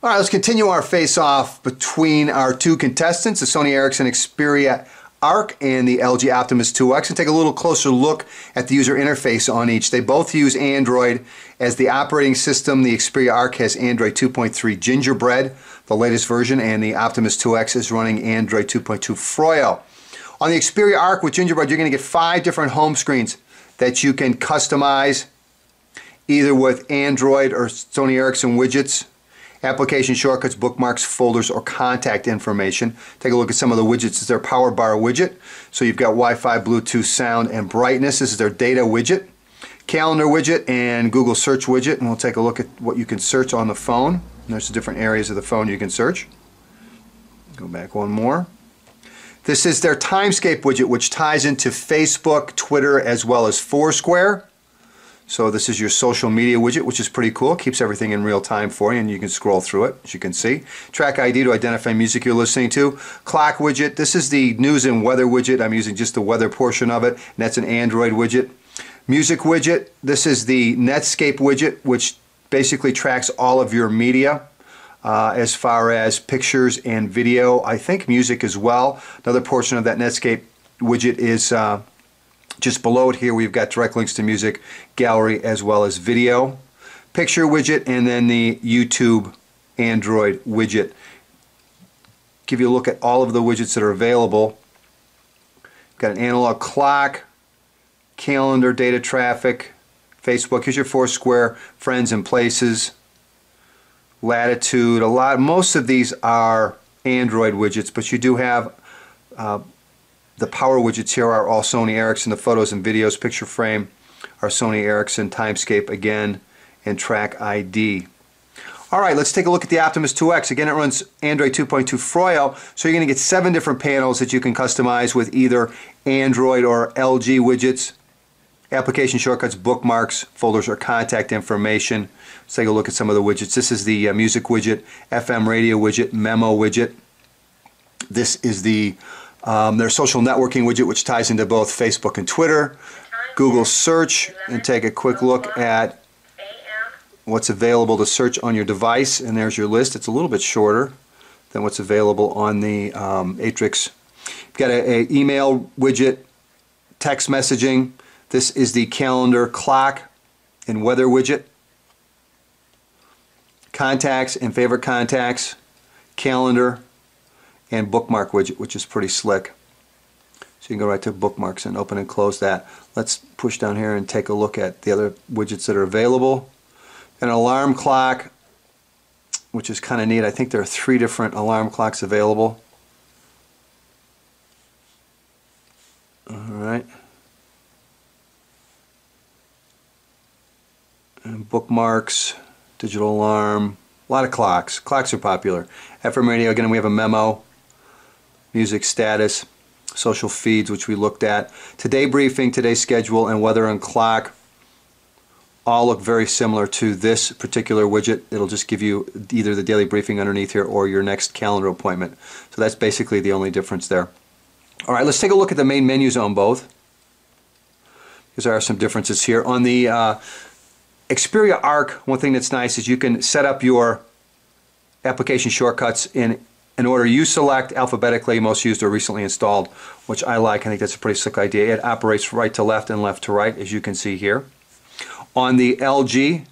All right, let's continue our face-off between our two contestants, the Sony Ericsson Xperia Arc and the LG Optimus 2X, and take a little closer look at the user interface on each. They both use Android as the operating system. The Xperia Arc has Android 2.3 Gingerbread, the latest version, and the Optimus 2X is running Android 2.2 Froyo. On the Xperia Arc with Gingerbread, you're going to get 5 different home screens that you can customize either with Android or Sony Ericsson widgets, application shortcuts, bookmarks, folders, or contact information. Take a look at some of the widgets. It's their power bar widget. So you've got Wi-Fi, Bluetooth, sound, and brightness. This is their data widget, calendar widget, and Google search widget. And we'll take a look at what you can search on the phone. And there's the different areas of the phone you can search. Go back one more. This is their Timescape widget, which ties into Facebook, Twitter, as well as Foursquare. So this is your social media widget, which is pretty cool. Keeps everything in real time for you, and you can scroll through it, as you can see. Track ID to identify music you're listening to. Clock widget. This is the news and weather widget. I'm using just the weather portion of it, and that's an Android widget. Music widget. This is the Netscape widget, which basically tracks all of your media as far as pictures and video. I think music as well. Another portion of that Netscape widget is just below it here. We've got direct links to music, gallery, as well as video. Picture widget, and then the YouTube Android widget. Give you a look at all of the widgets that are available. Got an analog clock, calendar, data traffic, Facebook. Here's your Foursquare, friends and places, latitude. Most of these are Android widgets, but you do have the power widgets here are all Sony Ericsson. The photos and videos, picture frame are Sony Ericsson, Timescape again, and Track ID. All right, let's take a look at the Optimus 2X. Again, it runs Android 2.2 Froyo, so you're going to get 7 different panels that you can customize with either Android or LG widgets, application shortcuts, bookmarks, folders, or contact information. Let's take a look at some of the widgets. This is the music widget, FM radio widget, memo widget. This is the their social networking widget, which ties into both Facebook and Twitter. Google search, and take a quick look at what's available to search on your device, and there's your list. It's a little bit shorter than what's available on the Atrix. You've got an email widget, text messaging. This is the calendar, clock, and weather widget. Contacts and favorite contacts, calendar, and bookmark widget, which is pretty slick. So you can go right to bookmarks and open and close that. Let's push down here and take a look at the other widgets that are available. An alarm clock, which is kind of neat. I think there are 3 different alarm clocks available. Alright. And bookmarks, digital alarm, a lot of clocks. Clocks are popular. FM radio, again, we have a memo, music status, social feeds, which we looked at. Today briefing, today's schedule, and weather and clock all look very similar to this particular widget. It'll just give you either the daily briefing underneath here or your next calendar appointment. So that's basically the only difference there. All right, let's take a look at the main menus on both, because there are some differences here. On the Xperia Arc, one thing that's nice is you can set up your application shortcuts in order you select alphabetically, most used or recently installed, which I like. I think that's a pretty slick idea. It operates right to left and left to right, as you can see here. On the LG,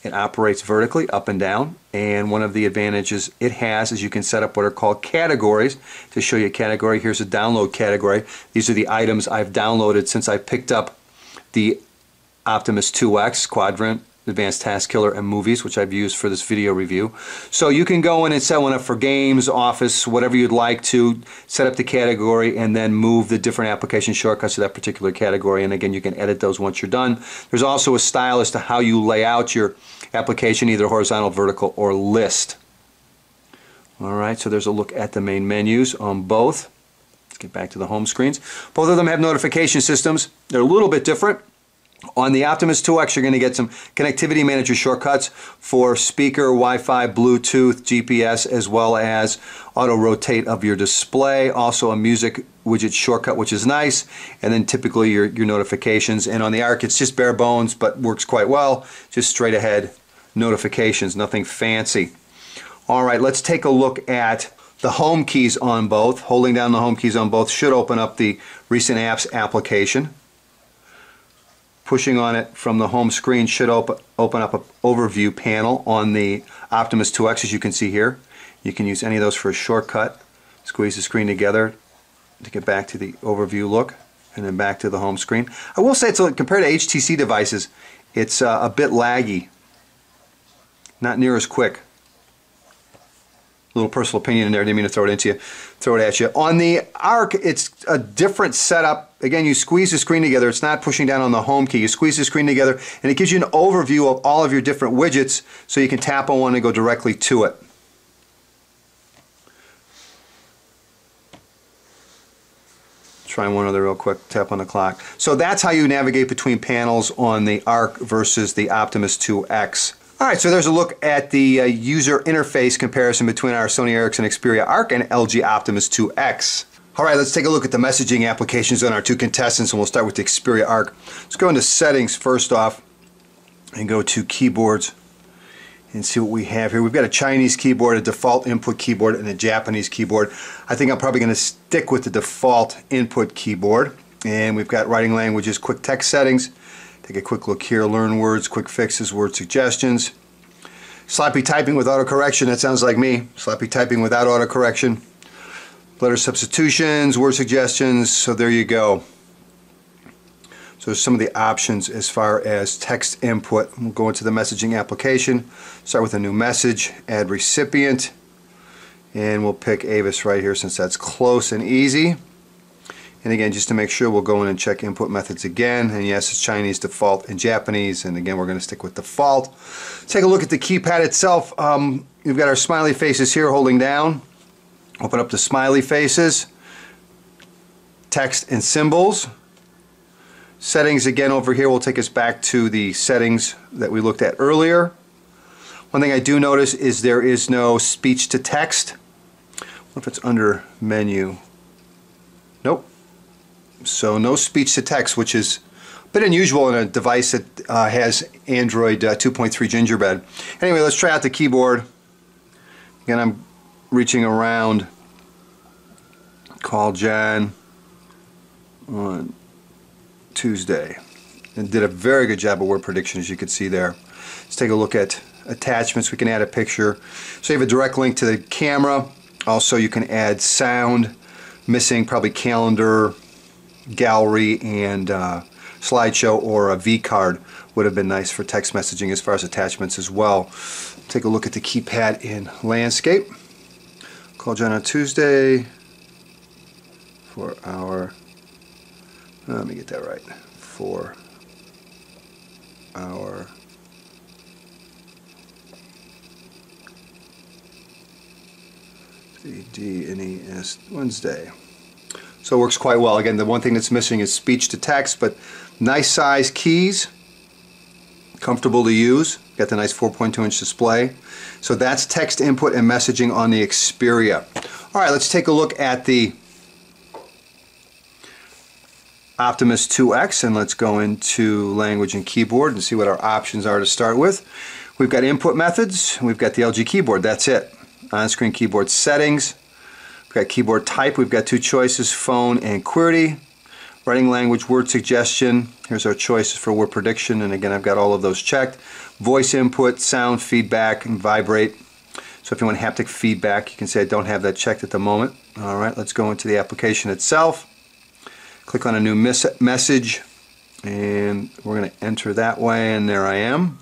it operates vertically, up and down, and one of the advantages it has is you can set up what are called categories. To show you a category, here's a download category. These are the items I've downloaded since I picked up the Optimus 2X, Quadrant, Advanced Task Killer, and Movies, which I've used for this video review. So you can go in and set one up for games, office, whatever you'd like to, set up the category, and then move the different application shortcuts to that particular category. And again, you can edit those once you're done. There's also a style as to how you lay out your application, either horizontal, vertical, or list. Alright, so there's a look at the main menus on both. Let's get back to the home screens. Both of them have notification systems. They're a little bit different. On the Optimus 2X, you're going to get some connectivity manager shortcuts for speaker, Wi-Fi, Bluetooth, GPS, as well as auto rotate of your display. Also a music widget shortcut, which is nice, and then typically your notifications. And on the Arc, it's just bare bones, but works quite well. Just straight ahead notifications, nothing fancy. Alright, let's take a look at the home keys on both. Holding down the home keys on both should open up the Recent Apps application. Pushing on it from the home screen should open up an overview panel on the Optimus 2X, as you can see here. You can use any of those for a shortcut. Squeeze the screen together to get back to the overview look, and then back to the home screen. I will say, compared to HTC devices, it's a bit laggy. Not near as quick. Little personal opinion in there, didn't mean to throw it at you. On the Arc, it's a different setup. Again, you squeeze the screen together. It's not pushing down on the home key. You squeeze the screen together, and it gives you an overview of all of your different widgets, so you can tap on one and go directly to it. Try one other real quick, tap on the clock. So that's how you navigate between panels on the Arc versus the Optimus 2X. Alright, so there's a look at the user interface comparison between our Sony Ericsson Xperia Arc and LG Optimus 2X. Alright, let's take a look at the messaging applications on our two contestants, and we'll start with the Xperia Arc. Let's go into settings first off and go to keyboards and see what we have here. We've got a Chinese keyboard, a default input keyboard, and a Japanese keyboard. I think I'm probably going to stick with the default input keyboard. And we've got writing languages, quick text settings. Take a quick look here, learn words, quick fixes, word suggestions. Sloppy typing with autocorrection, that sounds like me. Sloppy typing without autocorrection. Letter substitutions, word suggestions, so there you go. So some of the options as far as text input. We'll go into the messaging application, start with a new message, add recipient, and we'll pick Avis right here since that's close and easy. And again, just to make sure, we'll go in and check input methods again. And yes, it's Chinese, default, and Japanese. And again, we're going to stick with default. Take a look at the keypad itself. We've got our smiley faces here holding down. Open up the smiley faces. Text and symbols. Settings again over here will take us back to the settings that we looked at earlier. One thing I do notice is there is no speech to text. What if it's under menu? Nope. So no speech to text, which is a bit unusual in a device that has Android 2.3 Gingerbread. Anyway, let's try out the keyboard. Again, I'm reaching around. Call John on Tuesday. And did a very good job of word prediction, as you can see there. Let's take a look at attachments. We can add a picture. So you have a direct link to the camera. Also, you can add sound. Missing probably calendar, gallery, and slideshow, or a V-card would have been nice for text messaging as far as attachments as well. Take a look at the keypad in landscape. Call John on Tuesday for our, let me get that right, for our D&ES Wednesday. So it works quite well. Again, the one thing that's missing is speech to text, but nice size keys, comfortable to use. Got the nice 4.2-inch display. So that's text input and messaging on the Xperia. Alright, let's take a look at the Optimus 2X, and let's go into language and keyboard and see what our options are to start with. We've got input methods, we've got the LG keyboard, that's it. On-screen keyboard settings. We've got keyboard type. We've got two choices, phone and QWERTY. Writing language, word suggestion. Here's our choices for word prediction, and again, I've got all of those checked. Voice input, sound feedback, and vibrate. So if you want haptic feedback, you can say I don't have that checked at the moment. Alright, let's go into the application itself. Click on a new message, and we're going to enter that way, and there I am.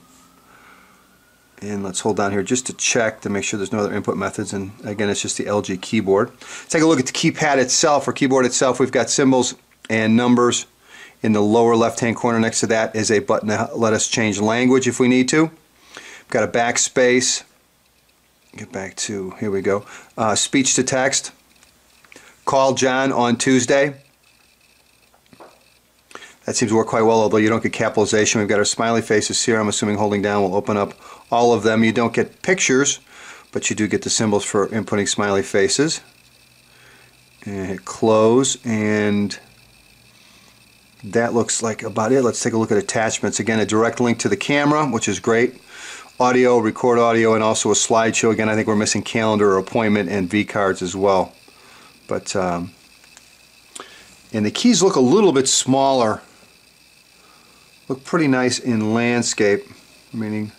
And let's hold down here just to check to make sure there's no other input methods, and again, it's just the LG keyboard. Take a look at the keypad itself, or keyboard itself. We've got symbols and numbers. In the lower left hand corner next to that is a button to let us change language if we need to. We've got a backspace. Get back to, here we go, speech to text. Call John on Tuesday. That seems to work quite well, although you don't get capitalization. We've got our smiley faces here. I'm assuming holding down will open up all of them. You don't get pictures, but you do get the symbols for inputting smiley faces. And hit close, and that looks like about it. Let's take a look at attachments. Again, a direct link to the camera, which is great. audio, record audio, and also a slideshow. Again, I think we're missing calendar or appointment and V cards as well. But and the keys look a little bit smaller. Look pretty nice in landscape, meaning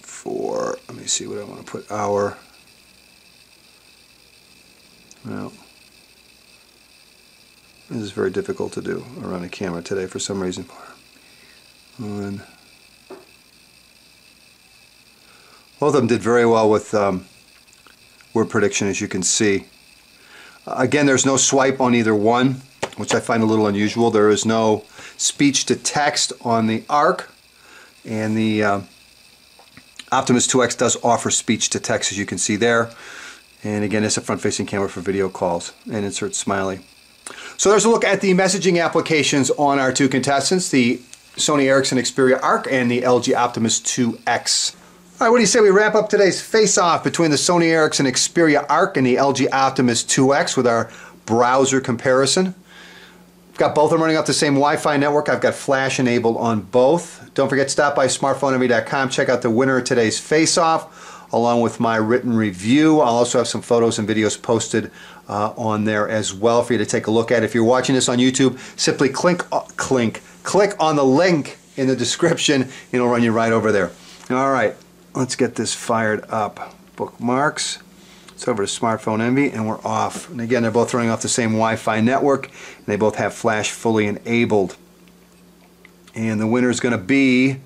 for, let me see what I want to put, hour. Well, this is very difficult to do around a camera today for some reason. Both of them did very well with word prediction, as you can see. Again, there's no swipe on either one, which I find a little unusual. There is no speech to text on the ARC, and the Optimus 2X does offer speech to text, as you can see there. And again, it's a front-facing camera for video calls, and insert smiley. So there's a look at the messaging applications on our two contestants, the Sony Ericsson Xperia ARC and the LG Optimus 2X. All right, what do you say we wrap up today's face-off between the Sony Ericsson Xperia ARC and the LG Optimus 2X with our browser comparison? I've got both of them running off the same Wi-Fi network. I've got flash enabled on both. Don't forget to stop by smartphoneenvy.com. Check out the winner of today's face-off along with my written review. I'll also have some photos and videos posted on there as well for you to take a look at. If you're watching this on YouTube, simply click on the link in the description and it'll run you right over there. All right. Let's get this fired up. Bookmarks. It's over to Smartphone Envy, and we're off. And again, they're both running off the same Wi-Fi network, and they both have flash fully enabled. And the winner is going to be...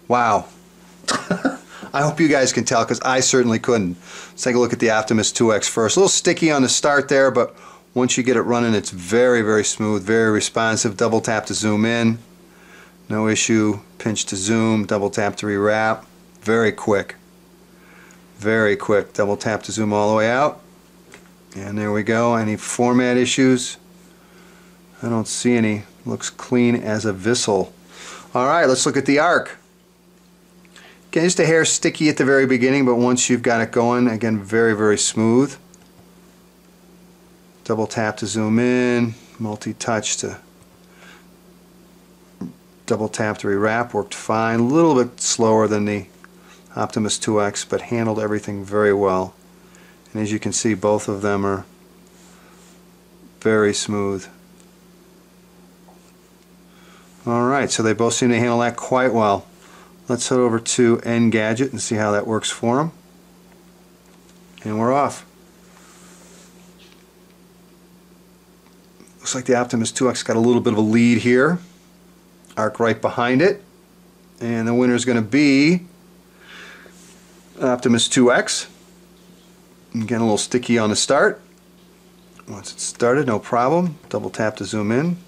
Wow. I hope you guys can tell, because I certainly couldn't. Let's take a look at the Optimus 2X first. A little sticky on the start there, but once you get it running, it's very, very smooth, very responsive. Double tap to zoom in. No issue. Pinch to zoom, double tap to rewrap. Very quick. Very quick. Double tap to zoom all the way out. And there we go. Any format issues? I don't see any. Looks clean as a whistle. Alright, let's look at the ARC. Again, just a hair sticky at the very beginning, but once you've got it going, again, very, very smooth. Double tap to zoom in. Multi-touch to double tap to rewrap, worked fine. A little bit slower than the Optimus 2X, but handled everything very well. And as you can see, both of them are very smooth. Alright, so they both seem to handle that quite well. Let's head over to Engadget and see how that works for them. And we're off. Looks like the Optimus 2X got a little bit of a lead here. ARC right behind it, and the winner is going to be Optimus 2X. Again, a little sticky on the start. Once it's started, no problem. Double tap to zoom in.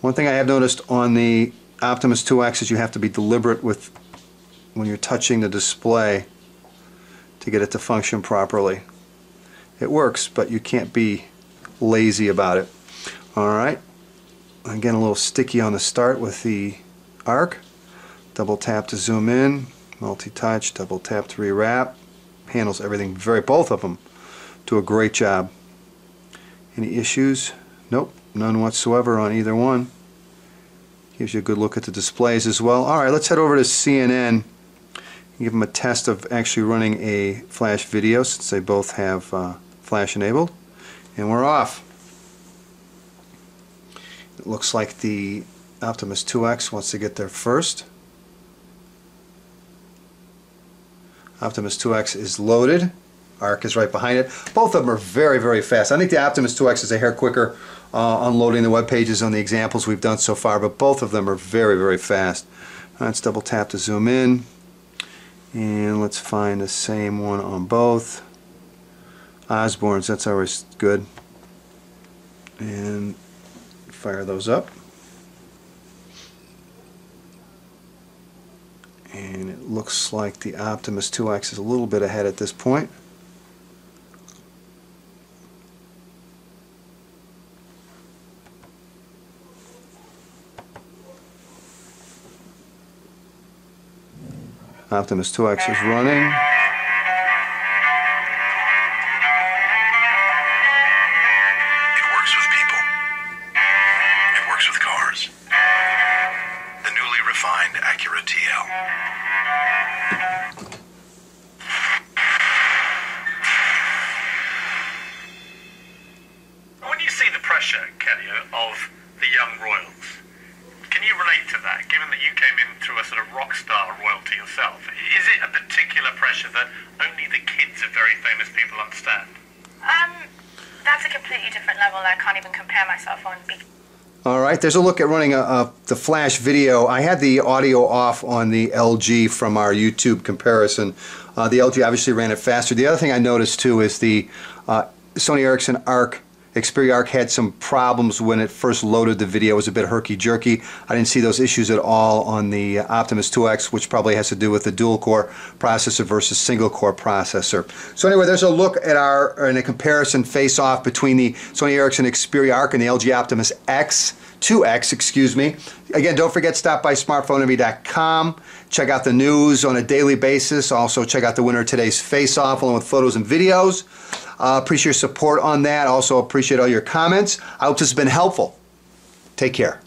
One thing I have noticed on the Optimus 2X is you have to be deliberate with when you're touching the display to get it to function properly. It works, but you can't be lazy about it. Alright. Again, a little sticky on the start with the ARC. Double tap to zoom in, multi-touch, double tap to rewrap. Handles everything both of them do a great job. Any issues? Nope, none whatsoever on either one. Gives you a good look at the displays as well. Alright, let's head over to CNN. Give them a test of actually running a flash video since they both have flash enabled. And we're off. It looks like the Optimus 2X wants to get there first. Optimus 2X is loaded. ARC is right behind it. Both of them are very, very fast. I think the Optimus 2X is a hair quicker on loading the web pages on the examples we've done so far, but both of them are very, very fast. Let's double tap to zoom in. And let's find the same one on both. Osborne's, that's always good. And fire those up. And it looks like the Optimus 2X is a little bit ahead at this point. Optimus 2X is running. It works with people. It works with cars. The newly refined radio. When you see the pressure, Kelly, of the young royals, can you relate to that, given that you came in through a sort of rock star royalty yourself? Is it a particular pressure that only the kids of very famous people understand? That's a completely different level. I can't even compare myself on. All right, there's a look at running the flash video. I had the audio off on the LG from our YouTube comparison. The LG obviously ran it faster. The other thing I noticed too is the Sony Ericsson Xperia Arc had some problems when it first loaded the video. It was a bit herky-jerky. I didn't see those issues at all on the Optimus 2X, which probably has to do with the dual-core processor versus single-core processor. So anyway, there's a look at in a comparison face-off between the Sony Ericsson Xperia Arc and the LG Optimus 2X, excuse me. Again, don't forget, stop by smartphoneenvy.com. Check out the news on a daily basis. Also, check out the winner of today's face-off along with photos and videos. Appreciate your support on that. Also appreciate all your comments. I hope this has been helpful. Take care.